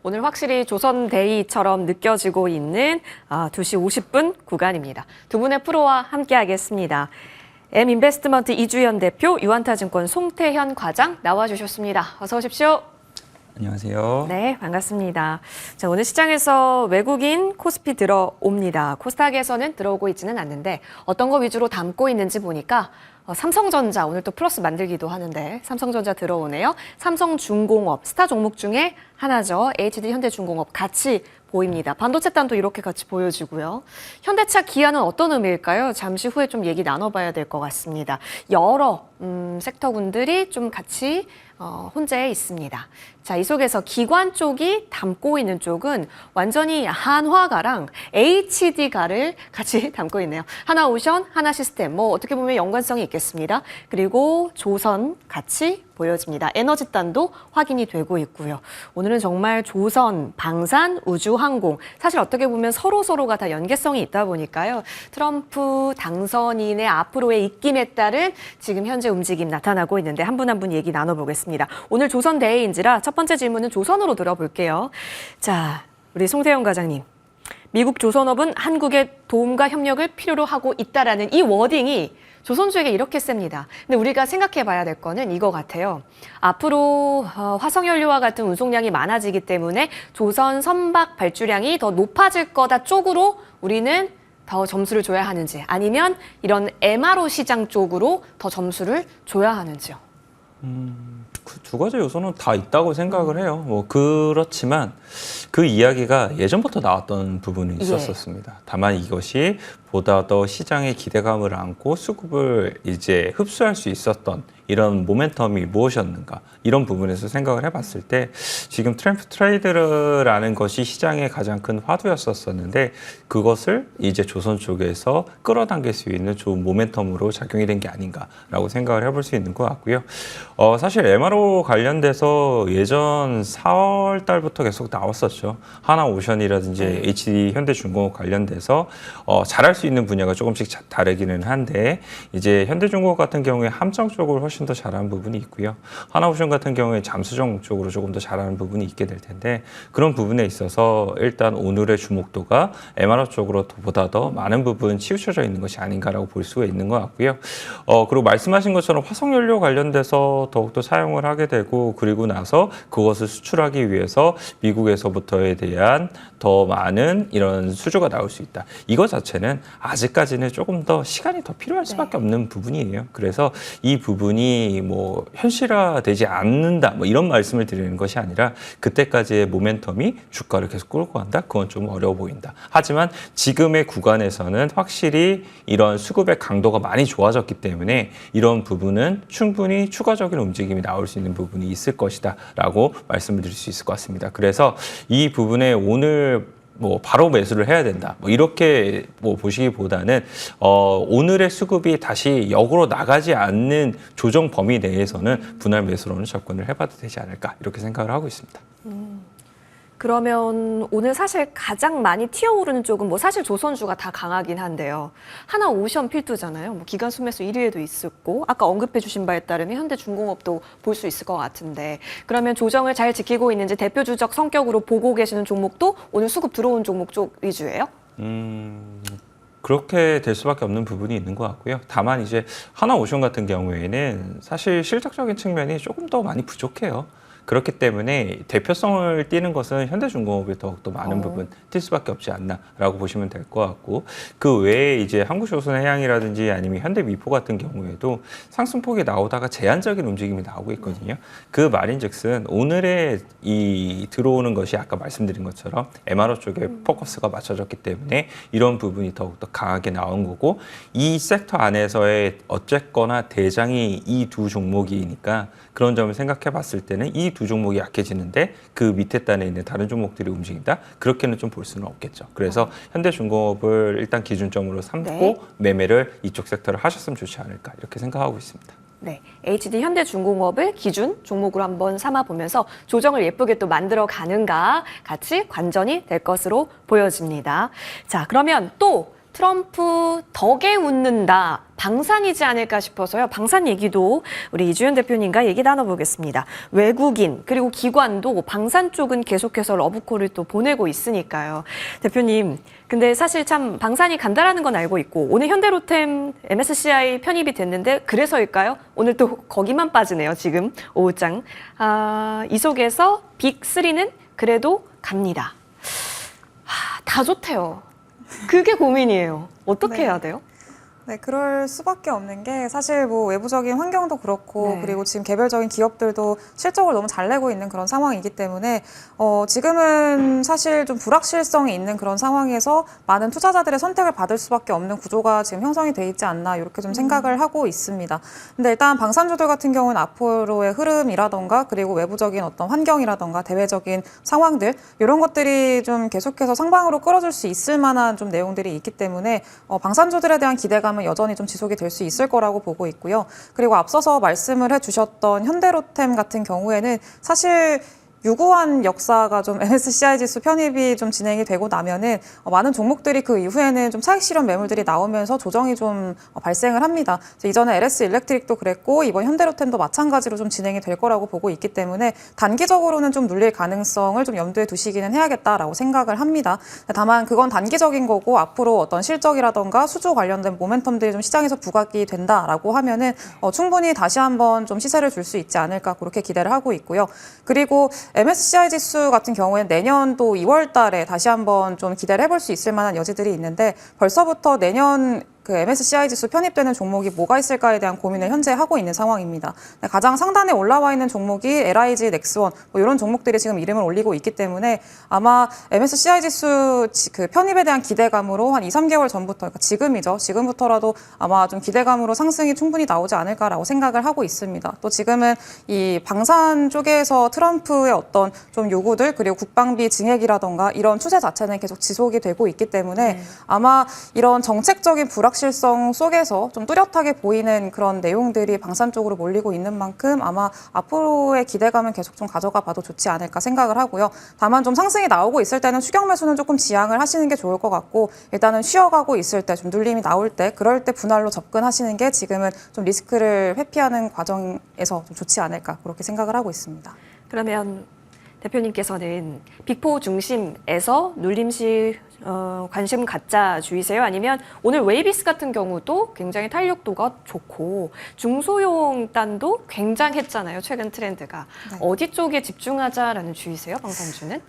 오늘 확실히 조선데이처럼 느껴지고 있는 2시 50분 구간입니다. 두 분의 프로와 함께하겠습니다. M인베스트먼트 이주연 대표, 유한타증권 송태현 과장 나와주셨습니다. 어서 오십시오. 안녕하세요. 네, 반갑습니다. 자, 오늘 시장에서 외국인 코스피 들어옵니다. 코스닥에서는 들어오고 있지는 않는데 어떤 거 위주로 담고 있는지 보니까 삼성전자 오늘 또 플러스 만들기도 하는데 삼성전자 들어오네요. 삼성중공업 스타 종목 중에 하나죠. HD 현대중공업 같이 보입니다. 반도체단도 이렇게 같이 보여지고요. 현대차 기아는 어떤 의미일까요? 잠시 후에 좀 얘기 나눠봐야 될 것 같습니다. 여러 섹터군들이 좀 같이 혼재해 있습니다. 자, 이 속에서 기관 쪽이 담고 있는 쪽은 완전히 한화가랑 HD가를 같이 담고 있네요. 하나오션, 하나시스템, 뭐 어떻게 보면 연관성이 있겠습니다. 그리고 조선 같이 보여집니다. 에너지단도 확인이 되고 있고요. 오늘은 정말 조선, 방산, 우주항공 사실 어떻게 보면 서로가 다 연계성이 있다 보니까요. 트럼프 당선인의 앞으로의 입김에 따른 지금 현재 움직임 나타나고 있는데 한 분 한 분 얘기 나눠보겠습니다. 오늘 조선대회인지라 첫 번째 질문은 조선으로 들어볼게요. 자, 우리 송태현 과장님. 미국 조선업은 한국의 도움과 협력을 필요로 하고 있다라는 이 워딩이 조선주에게 이렇게 셉니다. 근데 우리가 생각해 봐야 될 거는 이거 같아요. 앞으로 화석연료와 같은 운송량이 많아지기 때문에 조선 선박 발주량이 더 높아질 거다 쪽으로 우리는 더 점수를 줘야 하는지 아니면 이런 MRO 시장 쪽으로 더 점수를 줘야 하는지요. 그 두 가지 요소는 다 있다고 생각을 해요. 뭐 그렇지만 그 이야기가 예전부터 나왔던 부분이 있었습니다. 다만 이것이 보다 더 시장의 기대감을 안고 수급을 이제 흡수할 수 있었던 이런 모멘텀이 무엇이었는가 이런 부분에서 생각을 해봤을 때 지금 트램프 트레이드라는 것이 시장의 가장 큰 화두였었는데 그것을 이제 조선 쪽에서 끌어당길 수 있는 좋은 모멘텀으로 작용이 된 게 아닌가라고 생각을 해볼 수 있는 것 같고요. 사실 MRO 관련돼서 예전 4월 달부터 계속 나왔었죠. 하나오션이라든지 HD 현대중공업 관련돼서 잘할 수 있는 분야가 조금씩 다르기는 한데 이제 현대중공업 같은 경우에 함정 쪽을 훨씬 더 잘하는 부분이 있고요. 하나오션 같은 경우에 잠수정 쪽으로 조금 더 잘하는 부분이 있게 될 텐데 그런 부분에 있어서 일단 오늘의 주목도가 MRO 쪽으로 보다 더 많은 부분 치우쳐져 있는 것이 아닌가라고 볼 수가 있는 것 같고요. 그리고 말씀하신 것처럼 화석연료 관련돼서 더욱더 사용을 하게 되고 그리고 나서 그것을 수출하기 위해서 미국에서부터에 대한 더 많은 이런 수주가 나올 수 있다. 이거 자체는 아직까지는 조금 더 시간이 더 필요할 수밖에 없는 부분이에요. 그래서 이 부분이 뭐 현실화되지 않는다 뭐 이런 말씀을 드리는 것이 아니라 그때까지의 모멘텀이 주가를 계속 끌고 간다. 그건 좀 어려워 보인다. 하지만 지금의 구간에서는 확실히 이런 수급의 강도가 많이 좋아졌기 때문에 이런 부분은 충분히 추가적인 움직임이 나올 수 있는 부분이 있을 것이다 라고 말씀을 드릴 수 있을 것 같습니다. 그래서 이 부분에 오늘 뭐 바로 매수를 해야 된다. 뭐 이렇게 뭐 보시기보다는 오늘의 수급이 다시 역으로 나가지 않는 조정 범위 내에서는 분할 매수로는 접근을 해봐도 되지 않을까 이렇게 생각을 하고 있습니다. 그러면 오늘 사실 가장 많이 튀어오르는 쪽은 뭐 사실 조선주가 다 강하긴 한데요. 하나오션 필두잖아요. 뭐 기간 순매수 1위에도 있었고 아까 언급해 주신 바에 따르면 현대중공업도 볼 수 있을 것 같은데 그러면 조정을 잘 지키고 있는지 대표주적 성격으로 보고 계시는 종목도 오늘 수급 들어온 종목 쪽 위주예요? 그렇게 될 수밖에 없는 부분이 있는 것 같고요. 다만 이제 하나오션 같은 경우에는 사실 실적적인 측면이 조금 더 많이 부족해요. 그렇기 때문에 대표성을 띠는 것은 현대중공업이 더욱더 많은 부분 뛸 수밖에 없지 않나라고 보시면 될 것 같고 그 외에 이제 한국조선해양이라든지 아니면 현대미포 같은 경우에도 상승폭이 나오다가 제한적인 움직임이 나오고 있거든요. 그 말인즉슨 오늘의 이 들어오는 것이 아까 말씀드린 것처럼 MRO 쪽에 포커스가 맞춰졌기 때문에 이런 부분이 더욱더 강하게 나온 거고 이 섹터 안에서의 어쨌거나 대장이 이 두 종목이니까 그런 점을 생각해 봤을 때는 이 두 종목이 약해지는데 그 밑에 단에 있는 다른 종목들이 움직인다? 그렇게는 좀 볼 수는 없겠죠. 그래서 현대중공업을 일단 기준점으로 삼고 매매를 이쪽 섹터를 하셨으면 좋지 않을까 이렇게 생각하고 있습니다. 네, HD 현대중공업을 기준 종목으로 한번 삼아보면서 조정을 예쁘게 또 만들어 가는가 같이 관전이 될 것으로 보여집니다. 자, 그러면 또 트럼프 덕에 웃는다. 방산이지 않을까 싶어서요. 방산 얘기도 우리 이주연 대표님과 얘기 나눠보겠습니다. 외국인 그리고 기관도 방산 쪽은 계속해서 러브콜을 또 보내고 있으니까요. 대표님, 근데 사실 참 방산이 간다라는 건 알고 있고 오늘 현대로템 MSCI 편입이 됐는데 그래서일까요? 오늘 또 거기만 빠지네요. 지금 오후장. 이 속에서 빅3는 그래도 갑니다. 다 좋대요. 그게 고민이에요. 어떻게 네. 해야 돼요? 네, 그럴 수밖에 없는 게 사실 뭐 외부적인 환경도 그렇고 네. 그리고 지금 개별적인 기업들도 실적을 너무 잘 내고 있는 그런 상황이기 때문에 지금은 사실 좀 불확실성이 있는 그런 상황에서 많은 투자자들의 선택을 받을 수밖에 없는 구조가 지금 형성이 돼 있지 않나 이렇게 좀 생각을 하고 있습니다. 근데 일단 방산주들 같은 경우는 앞으로의 흐름이라던가 그리고 외부적인 어떤 환경이라던가 대외적인 상황들 이런 것들이 좀 계속해서 상방으로 끌어줄 수 있을 만한 좀 내용들이 있기 때문에 방산주들에 대한 기대감 여전히 좀 지속이 될 수 있을 거라고 보고 있고요. 그리고 앞서서 말씀을 해주셨던 현대로템 같은 경우에는 사실 유구한 역사가 좀 MSCI 지수 편입이 좀 진행이 되고 나면은 많은 종목들이 그 이후에는 좀 차익 실현 매물들이 나오면서 조정이 좀 발생을 합니다. 이전에 LS 일렉트릭도 그랬고 이번 현대로템도 마찬가지로 좀 진행이 될 거라고 보고 있기 때문에 단기적으로는 좀 눌릴 가능성을 좀 염두에 두시기는 해야겠다라고 생각을 합니다. 다만 그건 단기적인 거고 앞으로 어떤 실적이라던가 수주 관련된 모멘텀들이 좀 시장에서 부각이 된다라고 하면은 충분히 다시 한번 좀 시세를 줄 수 있지 않을까 그렇게 기대를 하고 있고요. 그리고 MSCI 지수 같은 경우에는 내년 또 2월 달에 다시 한번 좀 기대를 해볼 수 있을 만한 여지들이 있는데 벌써부터 내년 그 MSCI 지수 편입되는 종목이 뭐가 있을까에 대한 고민을 현재 하고 있는 상황입니다. 가장 상단에 올라와 있는 종목이 LIG, 넥스원 뭐 이런 종목들이 지금 이름을 올리고 있기 때문에 아마 MSCI 지수 그 편입에 대한 기대감으로 한 2, 3개월 전부터 그러니까 지금이죠. 지금부터라도 아마 좀 기대감으로 상승이 충분히 나오지 않을까라고 생각을 하고 있습니다. 또 지금은 이 방산 쪽에서 트럼프의 어떤 좀 요구들 그리고 국방비 증액이라던가 이런 추세 자체는 계속 지속이 되고 있기 때문에 아마 이런 정책적인 불확실성 속에서 좀 뚜렷하게 보이는 그런 내용들이 방산 쪽으로 몰리고 있는 만큼 아마 앞으로의 기대감은 계속 좀 가져가 봐도 좋지 않을까 생각을 하고요. 다만 좀 상승이 나오고 있을 때는 추경 매수는 조금 지양을 하시는 게 좋을 것 같고 일단은 쉬어가고 있을 때 좀 눌림이 나올 때 그럴 때 분할로 접근하시는 게 지금은 좀 리스크를 회피하는 과정에서 좀 좋지 않을까 그렇게 생각을 하고 있습니다. 그러면 대표님께서는 빅4 중심에서 눌림시 관심 갖자 주의세요? 아니면 오늘 웨이비스 같은 경우도 굉장히 탄력도가 좋고 중소형 단도 굉장했잖아요. 최근 트렌드가. 네. 어디 쪽에 집중하자라는 주의세요? 방산주는?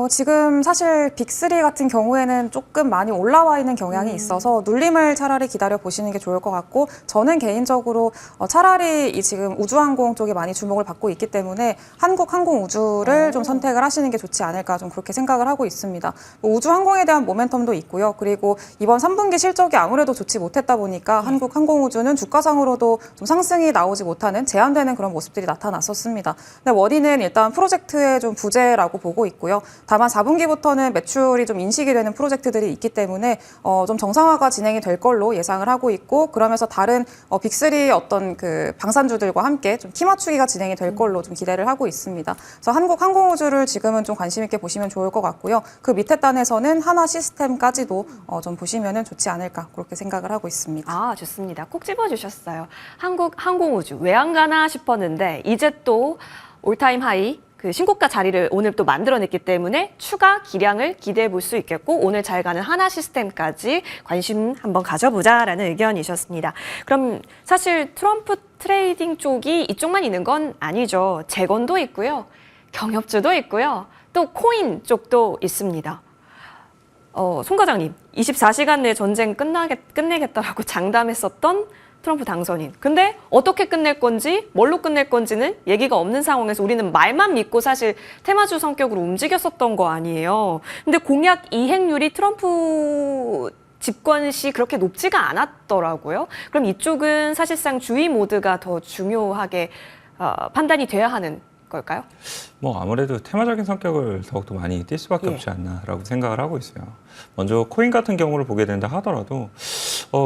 지금 사실 빅3 같은 경우에는 조금 많이 올라와 있는 경향이 있어서 눌림을 차라리 기다려 보시는 게 좋을 것 같고 저는 개인적으로 차라리 이 지금 우주항공 쪽에 많이 주목을 받고 있기 때문에 한국항공우주를 좀 선택을 하시는 게 좋지 않을까 좀 그렇게 생각을 하고 있습니다. 우주항공에 대한 모멘텀도 있고요. 그리고 이번 3분기 실적이 아무래도 좋지 못했다 보니까 한국항공우주는 주가상으로도 좀 상승이 나오지 못하는 제한되는 그런 모습들이 나타났었습니다. 근데 원인은 일단 프로젝트의 좀 부재라고 보고 있고요. 다만 4분기부터는 매출이 좀 인식이 되는 프로젝트들이 있기 때문에 좀 정상화가 진행이 될 걸로 예상을 하고 있고 그러면서 다른 빅3 어떤 그 방산주들과 함께 좀 키 맞추기가 진행이 될 걸로 좀 기대를 하고 있습니다. 그래서 한국항공우주를 지금은 좀 관심 있게 보시면 좋을 것 같고요. 그 밑에 단에서는 하나 시스템까지도 좀 보시면은 좋지 않을까 그렇게 생각을 하고 있습니다. 아, 좋습니다. 꼭 집어주셨어요. 한국항공우주 왜 안 가나 싶었는데 이제 또 올타임 하이 그 신고가 자리를 오늘 또 만들어냈기 때문에 추가 기량을 기대해 볼 수 있겠고 오늘 잘 가는 하나 시스템까지 관심 한번 가져보자라는 의견이셨습니다. 그럼 사실 트럼프 트레이딩 쪽이 이쪽만 있는 건 아니죠. 재건도 있고요. 경협주도 있고요. 또 코인 쪽도 있습니다. 송 과장님, 24시간 내 전쟁 끝내겠다라고 장담했었던 트럼프 당선인. 근데 어떻게 끝낼 건지, 뭘로 끝낼 건지는 얘기가 없는 상황에서 우리는 말만 믿고 사실 테마주 성격으로 움직였었던 거 아니에요. 근데 공약 이행률이 트럼프 집권 시 그렇게 높지가 않았더라고요. 그럼 이쪽은 사실상 주의 모드가 더 중요하게 판단이 돼야 하는 걸까요? 뭐 아무래도 테마적인 성격을 더욱더 많이 띌 수밖에 없지 않나라고 생각을 하고 있어요. 먼저 코인 같은 경우를 보게 된다 하더라도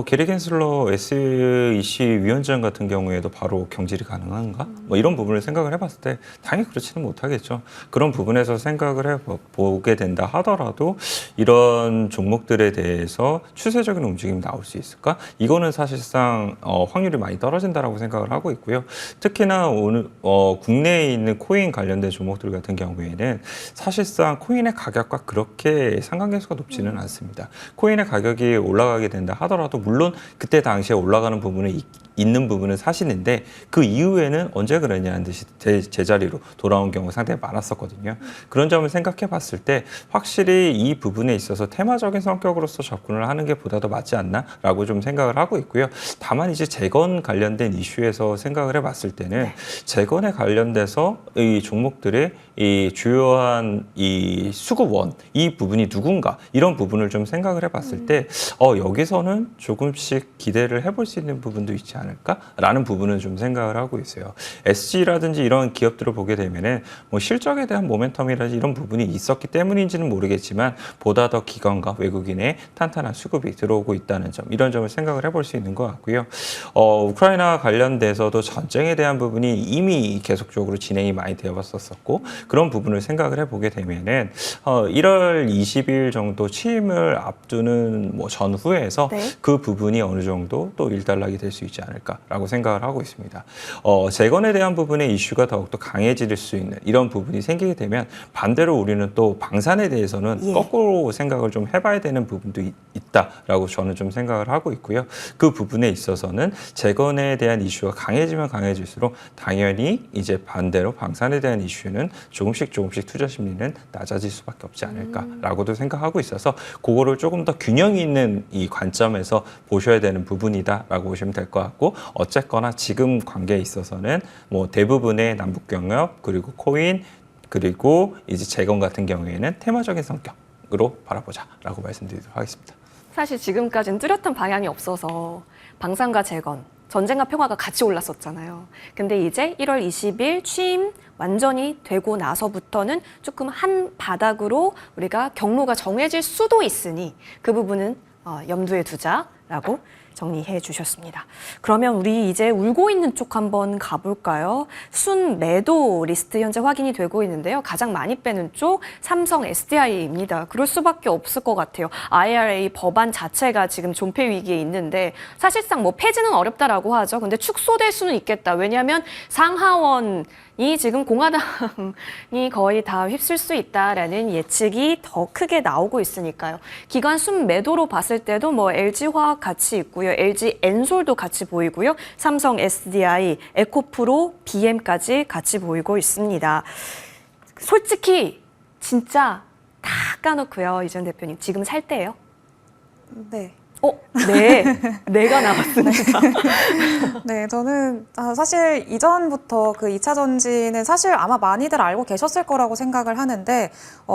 게리 겐슬러 SEC 위원장 같은 경우에도 바로 경질이 가능한가? 뭐 이런 부분을 생각을 해봤을 때 당연히 그렇지는 못하겠죠. 그런 부분에서 생각을 해보게 된다 하더라도 이런 종목들에 대해서 추세적인 움직임이 나올 수 있을까? 이거는 사실상 확률이 많이 떨어진다라고 생각을 하고 있고요. 특히나 오늘 국내에 있는 코인 관련된 종목들 같은 경우에는 사실상 코인의 가격과 그렇게 상관계수가 높지는 않습니다. 코인의 가격이 올라가게 된다 하더라도 물론 그때 당시에 올라가는 부분은 있는 부분은 사실인데 그 이후에는 언제 그러냐는 듯이 제자리로 돌아온 경우가 상당히 많았었거든요. 그런 점을 생각해 봤을 때 확실히 이 부분에 있어서 테마적인 성격으로서 접근을 하는 게 보다 더 맞지 않나라고 좀 생각을 하고 있고요. 다만 이제 재건 관련된 이슈에서 생각을 해 봤을 때는 재건에 관련돼서 이 종목들의 이 주요한 이 수급원 이 부분이 누군가 이런 부분을 좀 생각을 해 봤을 때 여기서는 조금씩 기대를 해볼 수 있는 부분도 있지 않을까라는 부분은 좀 생각을 하고 있어요. SG라든지 이런 기업들을 보게 되면은 뭐 실적에 대한 모멘텀이라든지 이런 부분이 있었기 때문인지는 모르겠지만 보다 더 기관과 외국인의 탄탄한 수급이 들어오고 있다는 점 이런 점을 생각을 해볼 수 있는 것 같고요. 우크라이나 관련돼서도 전쟁에 대한 부분이 이미 계속적으로 진행이 많이 되어 왔었고 그런 부분을 생각을 해보게 되면은 1월 20일 정도 취임을 앞두는 뭐 전후에서 그 부분이 어느 정도 또 일단락이 될 수 있지 않을까라고 생각을 하고 있습니다. 재건에 대한 부분의 이슈가 더욱더 강해질 수 있는 이런 부분이 생기게 되면 반대로 우리는 또 방산에 대해서는 거꾸로 생각을 좀 해봐야 되는 부분도 있다라고 저는 좀 생각을 하고 있고요. 그 부분에 있어서는 재건에 대한 이슈가 강해지면 강해질수록 당연히 이제 반대로 방산에 대한 이슈는 조금씩 투자 심리는 낮아질 수밖에 없지 않을까라고도 생각하고 있어서 그거를 조금 더 균형 있는 이 관점에서 보셔야 되는 부분이다라고 보시면 될 것 같고 어쨌거나 지금 관계에 있어서는 뭐 대부분의 남북 경협 그리고 코인 그리고 이제 재건 같은 경우에는 테마적인 성격으로 바라보자라고 말씀드리도록 하겠습니다. 사실 지금까지는 뚜렷한 방향이 없어서 방산과 재건, 전쟁과 평화가 같이 올랐었잖아요. 근데 이제 1월 20일 취임 완전히 되고 나서부터는 조금 한 바닥으로 우리가 경로가 정해질 수도 있으니 그 부분은 염두에 두자라고 정리해 주셨습니다. 그러면 우리 이제 울고 있는 쪽 한번 가볼까요? 순 매도 리스트 현재 확인이 되고 있는데요. 가장 많이 빼는 쪽 삼성 SDI입니다. 그럴 수밖에 없을 것 같아요. IRA 법안 자체가 지금 존폐 위기에 있는데 사실상 뭐 폐지는 어렵다라고 하죠. 근데 축소될 수는 있겠다. 왜냐하면 상하원이 지금 공화당이 거의 다 휩쓸 수 있다라는 예측이 더 크게 나오고 있으니까요. 기관 순 매도로 봤을 때도 뭐 LG화학 같이 있고요. LG 엔솔도 같이 보이고요. 삼성 SDI, 에코프로, BM까지 같이 보이고 있습니다. 솔직히 진짜 다 까놓고요. 이전 대표님 지금 살 때예요? 네. 네. 내가 나왔습니다. 네, 저는 사실 이전부터 그 2차 전지는 사실 아마 많이들 알고 계셨을 거라고 생각을 하는데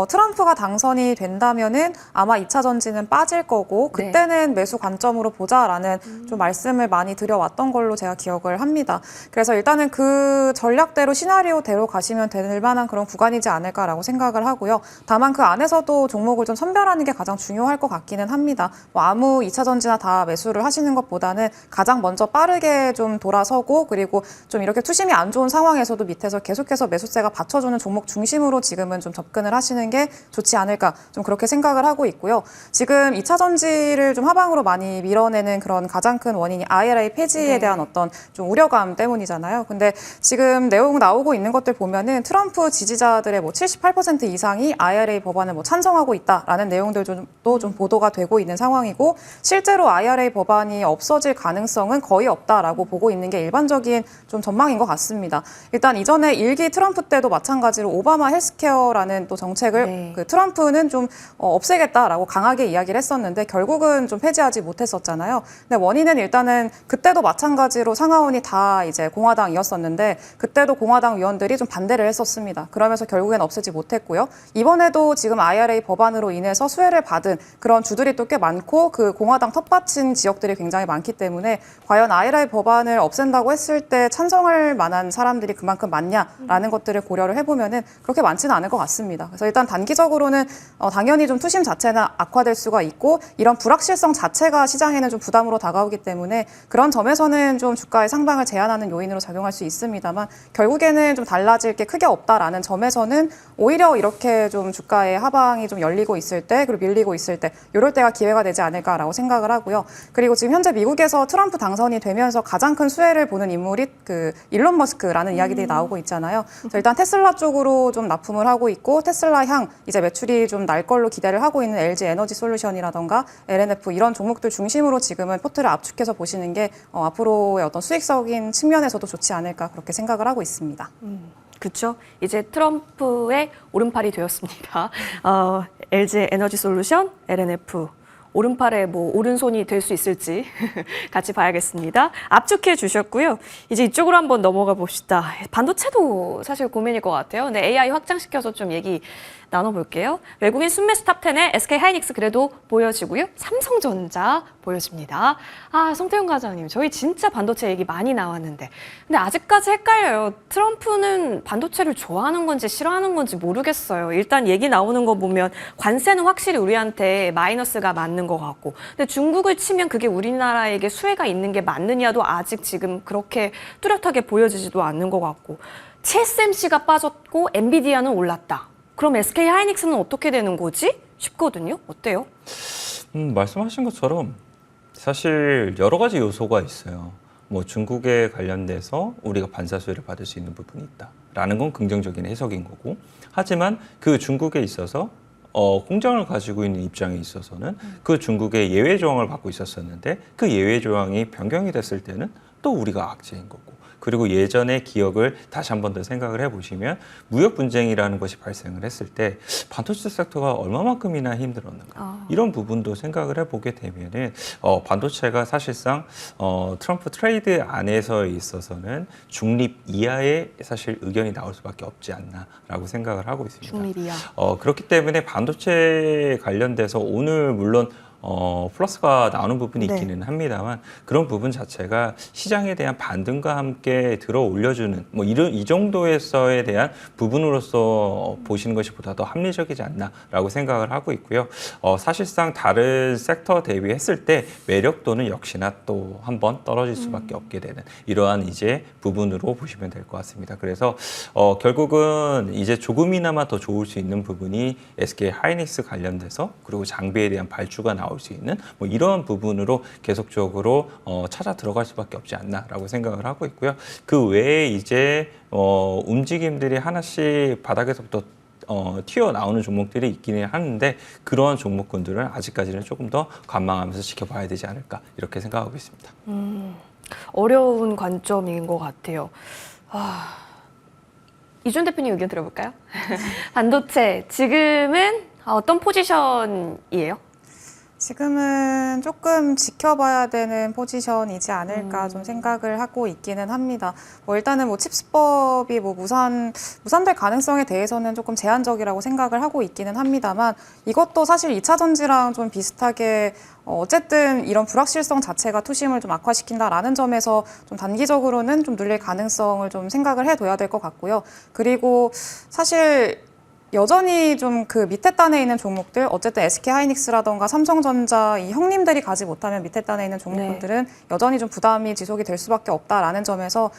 트럼프가 당선이 된다면은 아마 2차 전지는 빠질 거고 그때는 매수 관점으로 보자라는 좀 말씀을 많이 드려왔던 걸로 제가 기억을 합니다. 그래서 일단은 그 전략대로 시나리오대로 가시면 될 만한 그런 구간이지 않을까라고 생각을 하고요. 다만 그 안에서도 종목을 좀 선별하는 게 가장 중요할 것 같기는 합니다. 뭐 아무 2차 전지나 다 매수를 하시는 것보다는 가장 먼저 빠르게 좀 돌아서고 그리고 좀 이렇게 투심이 안 좋은 상황에서도 밑에서 계속해서 매수세가 받쳐주는 종목 중심으로 지금은 좀 접근을 하시는 게 좋지 않을까 좀 그렇게 생각을 하고 있고요. 지금 2차 전지를 좀 하방으로 많이 밀어내는 그런 가장 큰 원인이 IRA 폐지에 대한 어떤 좀 우려감 때문이잖아요. 근데 지금 내용 나오고 있는 것들 보면은 트럼프 지지자들의 뭐 78% 이상이 IRA 법안을 뭐 찬성하고 있다라는 내용들도 좀 보도가 되고 있는 상황이고 실제로 IRA 법안이 없어질 가능성은 거의 없다라고 보고 있는 게 일반적인 좀 전망인 것 같습니다. 일단 이전에 1기 트럼프 때도 마찬가지로 오바마 헬스케어라는 또 정책을 그 트럼프는 좀 없애겠다라고 강하게 이야기를 했었는데 결국은 좀 폐지하지 못했었잖아요. 근데 원인은 일단은 그때도 마찬가지로 상하원이 다 이제 공화당이었었는데 그때도 공화당 위원들이 좀 반대를 했었습니다. 그러면서 결국엔 없애지 못했고요. 이번에도 지금 IRA 법안으로 인해서 수혜를 받은 그런 주들이 또 꽤 많고 그 공화당 텃밭인 지역들이 굉장히 많기 때문에 과연 IRA 법안을 없앤다고 했을 때 찬성할 만한 사람들이 그만큼 많냐라는 것들을 고려를 해보면은 그렇게 많지는 않을 것 같습니다. 그래서 일단 단기적으로는 당연히 좀 투심 자체는 악화될 수가 있고 이런 불확실성 자체가 시장에는 좀 부담으로 다가오기 때문에 그런 점에서는 좀 주가의 상방을 제한하는 요인으로 작용할 수 있습니다만 결국에는 좀 달라질 게 크게 없다라는 점에서는 오히려 이렇게 좀 주가의 하방이 좀 열리고 있을 때 그리고 밀리고 있을 때 이럴 때가 기회가 되지 않을까라고 생각을 하고요. 그리고 지금 현재 미국에서 트럼프 당선이 되면서 가장 큰 수혜를 보는 인물이 그 일론 머스크라는 이야기들이 나오고 있잖아요. 그래서 일단 테슬라 쪽으로 좀 납품을 하고 있고 테슬라 향 이제 매출이 좀 날 걸로 기대를 하고 있는 LG 에너지 솔루션이라던가 LNF 이런 종목들 중심으로 지금은 포트를 압축해서 보시는 게 앞으로의 어떤 수익적인 측면에서도 좋지 않을까 그렇게 생각을 하고 있습니다. 그렇죠. 이제 트럼프의 오른팔이 되었습니다. LG 에너지 솔루션, LNF. 오른팔에 뭐 오른손이 될 수 있을지 같이 봐야겠습니다. 압축해 주셨고요. 이제 이쪽으로 한번 넘어가 봅시다. 반도체도 사실 고민일 것 같아요. 근데 AI 확장시켜서 좀 얘기 나눠볼게요. 외국인 순매수 탑10에 SK 하이닉스 그래도 보여지고요. 삼성전자 보여집니다. 송태훈 과장님, 저희 진짜 반도체 얘기 많이 나왔는데 근데 아직까지 헷갈려요. 트럼프는 반도체를 좋아하는 건지 싫어하는 건지 모르겠어요. 일단 얘기 나오는 거 보면 관세는 확실히 우리한테 마이너스가 맞는 것 같고 근데 중국을 치면 그게 우리나라에게 수혜가 있는 게 맞느냐도 아직 지금 그렇게 뚜렷하게 보여지지도 않는 것 같고 TSMC가 빠졌고 엔비디아는 올랐다. 그럼 SK 하이닉스는 어떻게 되는 거지? 싶거든요. 어때요? 말씀하신 것처럼 사실 여러 가지 요소가 있어요. 뭐 중국에 관련돼서 우리가 반사수혜를 받을 수 있는 부분이 있다라는 건 긍정적인 해석인 거고 하지만 그 중국에 있어서 공장을 가지고 있는 입장에 있어서는 그 중국의 예외 조항을 받고 있었었는데 그 예외 조항이 변경이 됐을 때는 또 우리가 악재인 거고 그리고 예전의 기억을 다시 한 번 더 생각을 해보시면 무역 분쟁이라는 것이 발생을 했을 때 반도체 섹터가 얼마만큼이나 힘들었는가 이런 부분도 생각을 해보게 되면은 반도체가 사실상 트럼프 트레이드 안에서 있어서는 중립 이하의 사실 의견이 나올 수밖에 없지 않나라고 생각을 하고 있습니다. 중립 이하. 그렇기 때문에 반도체 관련돼서 오늘 물론 플러스가 나오는 부분이 네. 있기는 합니다만 그런 부분 자체가 시장에 대한 반등과 함께 들어 올려주는 뭐 이 정도에서에 대한 부분으로서 보시는 것이 보다 더 합리적이지 않나라고 생각을 하고 있고요. 사실상 다른 섹터 대비했을 때 매력도는 역시나 또 한번 떨어질 수밖에 없게 되는 이러한 이제 부분으로 보시면 될 것 같습니다. 그래서 결국은 이제 조금이나마 더 좋을 수 있는 부분이 SK 하이닉스 관련돼서 그리고 장비에 대한 발주가 나올 수 있는 뭐 이런 부분으로 계속적으로 찾아 들어갈 수밖에 없지 않나라고 생각을 하고 있고요. 그 외에 이제 움직임들이 하나씩 바닥에서부터 튀어나오는 종목들이 있기는 하는데 그러한 종목군들은 아직까지는 조금 더 관망하면서 지켜봐야 되지 않을까 이렇게 생각하고 있습니다. 어려운 관점인 것 같아요. 이준 대표님 의견 들어볼까요? 반도체 지금은 어떤 포지션이에요? 지금은 조금 지켜봐야 되는 포지션이지 않을까 좀 생각을 하고 있기는 합니다. 뭐 일단은 뭐 칩스법이 뭐 무산될 가능성에 대해서는 조금 제한적이라고 생각을 하고 있기는 합니다만 이것도 사실 2차 전지랑 좀 비슷하게 어쨌든 이런 불확실성 자체가 투심을 좀 악화시킨다라는 점에서 좀 단기적으로는 좀 늘릴 가능성을 좀 생각을 해둬야 될 것 같고요. 그리고 사실 여전히 좀 그 밑에 단에 있는 종목들 어쨌든 SK 하이닉스라던가 삼성전자 이 형님들이 가지 못하면 밑에 단에 있는 종목들은 여전히 좀 부담이 지속이 될 수밖에 없다라는 점에서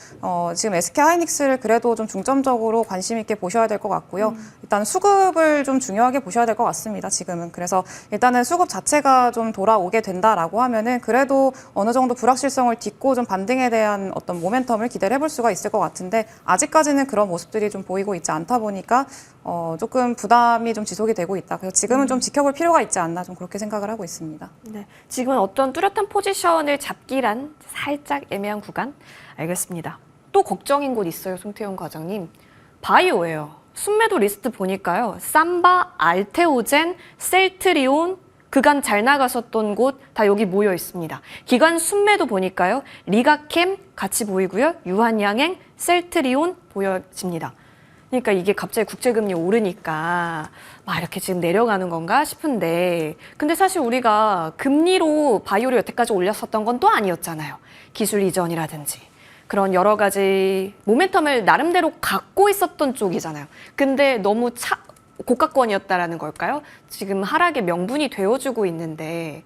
지금 SK 하이닉스를 그래도 좀 중점적으로 관심 있게 보셔야 될 것 같고요. 일단 수급을 좀 중요하게 보셔야 될 것 같습니다. 지금은 그래서 일단은 수급 자체가 좀 돌아오게 된다라고 하면은 그래도 어느 정도 불확실성을 딛고 좀 반등에 대한 어떤 모멘텀을 기대를 해볼 수가 있을 것 같은데 아직까지는 그런 모습들이 좀 보이고 있지 않다 보니까 조금 부담이 좀 지속이 되고 있다. 그래서 지금은 좀 지켜볼 필요가 있지 않나 좀 그렇게 생각을 하고 있습니다. 네, 지금은 어떤 뚜렷한 포지션을 잡기란 살짝 애매한 구간? 알겠습니다. 또 걱정인 곳 있어요, 송태훈 과장님. 바이오예요. 순매도 리스트 보니까요. 삼바, 알테오젠, 셀트리온, 그간 잘 나갔었던 곳 다 여기 모여 있습니다. 기관 순매도 보니까요. 리가캠 같이 보이고요. 유한양행, 셀트리온 보여집니다. 그러니까 이게 갑자기 국제금리 오르니까 막 이렇게 지금 내려가는 건가 싶은데 근데 사실 우리가 금리로 바이오를 여태까지 올렸었던 건 또 아니었잖아요. 기술 이전이라든지 그런 여러 가지 모멘텀을 나름대로 갖고 있었던 쪽이잖아요. 근데 너무 고가권이었다라는 걸까요? 지금 하락의 명분이 되어주고 있는데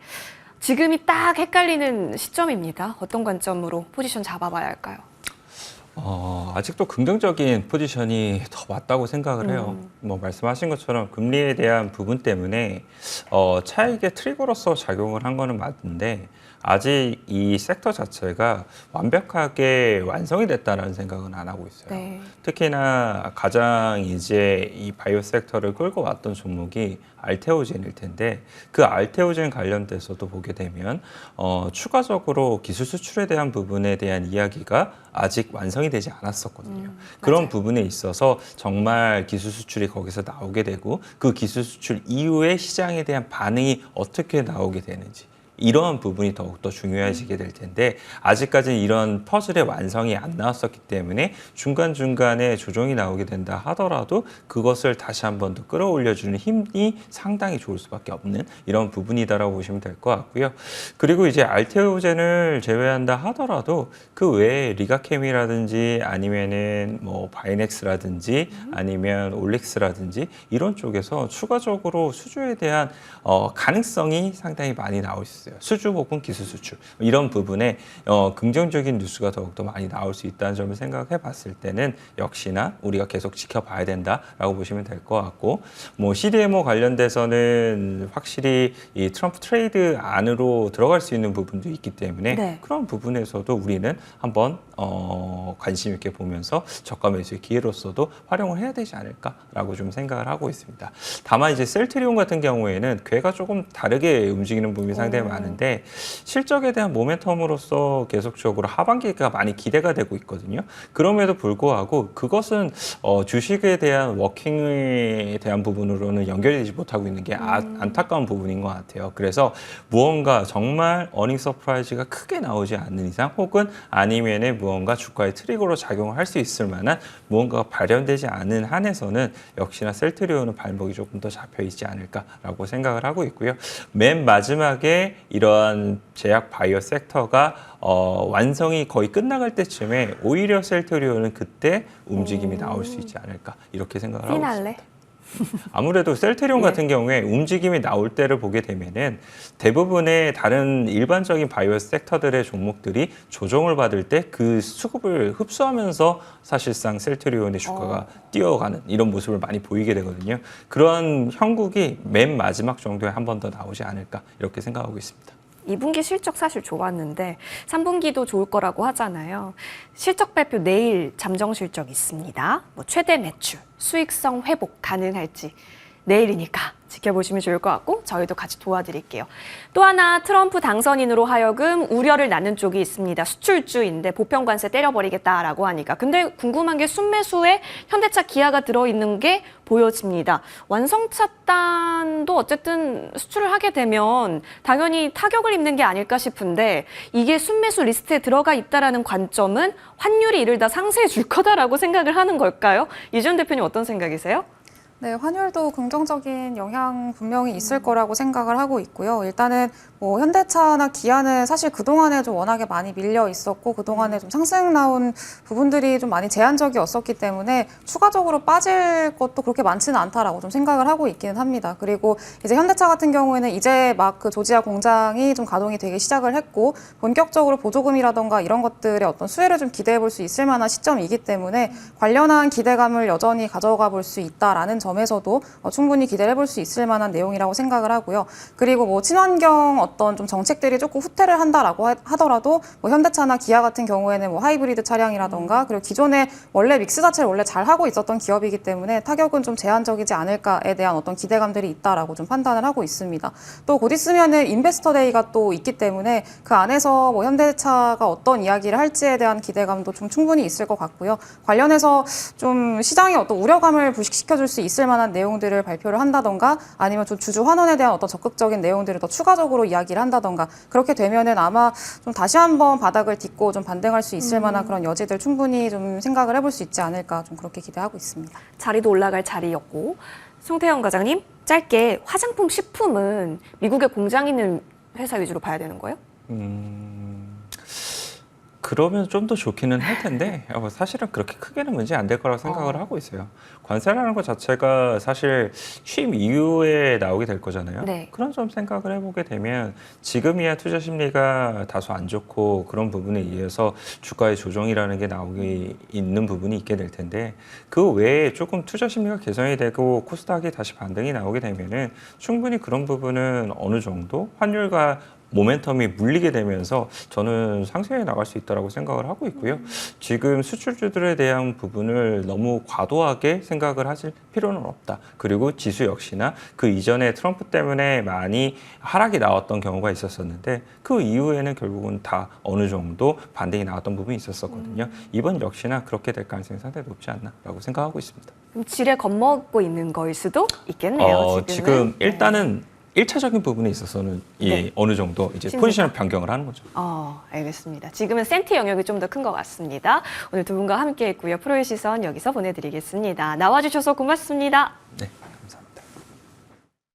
지금이 딱 헷갈리는 시점입니다. 어떤 관점으로 포지션 잡아봐야 할까요? 아직도 긍정적인 포지션이 더 맞다고 생각을 해요. 뭐 말씀하신 것처럼 금리에 대한 부분 때문에 차익의 트리거로서 작용을 한 거는 맞는데 아직 이 섹터 자체가 완벽하게 완성이 됐다는 생각은 안 하고 있어요. 네. 특히나 가장 이제 이 바이오 섹터를 끌고 왔던 종목이 알테오젠일 텐데 그 알테오젠 관련돼서도 보게 되면 추가적으로 기술 수출에 대한 부분에 대한 이야기가 아직 완성이 되지 않았었거든요. 그런 맞아요. 부분에 있어서 정말 기술 수출이 거기서 나오게 되고 그 기술 수출 이후에 시장에 대한 반응이 어떻게 나오게 되는지 이러한 부분이 더욱더 중요해지게 될 텐데 아직까지는 이런 퍼즐의 완성이 안 나왔었기 때문에 중간중간에 조정이 나오게 된다 하더라도 그것을 다시 한 번 더 끌어올려주는 힘이 상당히 좋을 수밖에 없는 이런 부분이다라고 보시면 될 것 같고요. 그리고 이제 알테오젠을 제외한다 하더라도 그 외에 리가케미라든지 아니면은 뭐 바이넥스라든지 아니면 올릭스라든지 이런 쪽에서 추가적으로 수주에 대한 가능성이 상당히 많이 나올 수 있어요. 수주 혹은 기술 수출 이런 부분에 긍정적인 뉴스가 더욱더 많이 나올 수 있다는 점을 생각해 봤을 때는 역시나 우리가 계속 지켜봐야 된다라고 보시면 될 것 같고 뭐 CDMO 관련돼서는 확실히 이 트럼프 트레이드 안으로 들어갈 수 있는 부분도 있기 때문에 네. 그런 부분에서도 우리는 한번 관심 있게 보면서 저가 매수의 기회로서도 활용을 해야 되지 않을까라고 좀 생각을 하고 있습니다. 다만 이제 셀트리온 같은 경우에는 궤가 조금 다르게 움직이는 부분이 상당히 많은데 실적에 대한 모멘텀으로서 계속적으로 하반기가 많이 기대가 되고 있거든요. 그럼에도 불구하고 그것은 주식에 대한 워킹에 대한 부분으로는 연결되지 못하고 있는 게 안타까운 부분인 것 같아요. 그래서 무언가 정말 어닝 서프라이즈가 크게 나오지 않는 이상 혹은 아니면은 무언가 주가의 트리거로 작용을 할 수 있을 만한 무언가가 발현되지 않은 한에서는 역시나 셀트리온은 발목이 조금 더 잡혀 있지 않을까라고 생각을 하고 있고요. 맨 마지막에 이러한 제약 바이오 섹터가 완성이 거의 끝나갈 때쯤에 오히려 셀트리온은 그때 움직임이 나올 수 있지 않을까 이렇게 생각을 하고 있습니다. 피날레? 아무래도 셀트리온 예. 같은 경우에 움직임이 나올 때를 보게 되면은 대부분의 다른 일반적인 바이오 섹터들의 종목들이 조정을 받을 때 그 수급을 흡수하면서 사실상 셀트리온의 주가가 뛰어가는 이런 모습을 많이 보이게 되거든요. 그런 형국이 맨 마지막 정도에 한 번 더 나오지 않을까 이렇게 생각하고 있습니다. 2분기 실적 사실 좋았는데 3분기도 좋을 거라고 하잖아요. 실적 발표 내일 잠정 실적 있습니다. 뭐 최대 매출, 수익성 회복 가능할지 내일이니까 지켜보시면 좋을 것 같고 저희도 같이 도와드릴게요. 또 하나 트럼프 당선인으로 하여금 우려를 낳는 쪽이 있습니다. 수출주인데 보편관세 때려버리겠다라고 하니까. 근데 궁금한 게 순매수에 현대차, 기아가 들어있는 게 보여집니다. 완성차단도 어쨌든 수출을 하게 되면 당연히 타격을 입는 게 아닐까 싶은데 이게 순매수 리스트에 들어가 있다라는 관점은 환율이 이를 다 상쇄해 줄 거다라고 생각을 하는 걸까요? 이준 대표님 어떤 생각이세요? 네, 환율도 긍정적인 영향 분명히 있을 거라고 생각을 하고 있고요. 일단은 뭐 현대차나 기아는 사실 그동안에 좀 워낙에 많이 밀려 있었고 그동안에 좀 상승 나온 부분들이 좀 많이 제한적이었었기 때문에 추가적으로 빠질 것도 그렇게 많지는 않다라고 좀 생각을 하고 있기는 합니다. 그리고 이제 현대차 같은 경우에는 이제 막 그 조지아 공장이 좀 가동이 되기 시작을 했고 본격적으로 보조금이라던가 이런 것들의 어떤 수혜를 좀 기대해 볼 수 있을 만한 시점이기 때문에 관련한 기대감을 여전히 가져가 볼 수 있다라는 점에서도 충분히 기대를 해볼 수 있을 만한 내용이라고 생각을 하고요. 그리고 뭐 친환경 어떤 좀 정책들이 조금 후퇴를 한다라고 하더라도 뭐 현대차나 기아 같은 경우에는 뭐 하이브리드 차량이라던가 그리고 기존에 원래 믹스 자체를 원래 잘 하고 있었던 기업이기 때문에 타격은 좀 제한적이지 않을까에 대한 어떤 기대감들이 있다라고 좀 판단을 하고 있습니다. 또 곧 있으면은 인베스터 데이가 또 있기 때문에 그 안에서 뭐 현대차가 어떤 이야기를 할지에 대한 기대감도 좀 충분히 있을 것 같고요. 관련해서 좀 시장에 어떤 우려감을 부식시켜줄 수 있을 있을 만한 내용들을 발표를 한다던가 아니면 좀 주주 환원에 대한 어떤 적극적인 내용들을 더 추가적으로 이야기를 한다던가 그렇게 되면은 아마 좀 다시 한번 바닥을 딛고 좀 반등할 수 있을 만한 그런 여지들 충분히 좀 생각을 해볼 수 있지 않을까 좀 그렇게 기대하고 있습니다. 자리도 올라갈 자리였고 송태영 과장님 짧게 화장품 식품은 미국에 공장 있는 회사 위주로 봐야 되는 거예요? 그러면 좀 더 좋기는 할 텐데 사실은 그렇게 크게는 문제 안 될 거라고 생각을 하고 있어요. 관세라는 것 자체가 사실 취임 이후에 나오게 될 거잖아요. 네. 그런 점 생각을 해보게 되면 지금이야 투자 심리가 다소 안 좋고 그런 부분에 의해서 주가의 조정이라는 게 나오게 있는 부분이 있게 될 텐데 그 외에 조금 투자 심리가 개선이 되고 코스닥이 다시 반등이 나오게 되면은 충분히 그런 부분은 어느 정도 환율과 모멘텀이 물리게 되면서 저는 상승해 나갈 수 있다고 생각을 하고 있고요. 지금 수출주들에 대한 부분을 너무 과도하게 생각을 하실 필요는 없다. 그리고 지수 역시나 그 이전에 트럼프 때문에 많이 하락이 나왔던 경우가 있었었는데 그 이후에는 결국은 다 어느 정도 반등이 나왔던 부분이 있었었거든요. 이번 역시나 그렇게 될 가능성이 상당히 높지 않나라고 생각하고 있습니다. 그럼 지레 겁먹고 있는 거일 수도 있겠네요. 지금 일단은 1차적인 부분에 있어서는 네. 어느 정도 이제 신고가. 포지션 변경을 하는 거죠. 알겠습니다. 지금은 센티 영역이 좀 더 큰 것 같습니다. 오늘 두 분과 함께 했고요. 프로의 시선 여기서 보내드리겠습니다. 나와주셔서 고맙습니다. 네.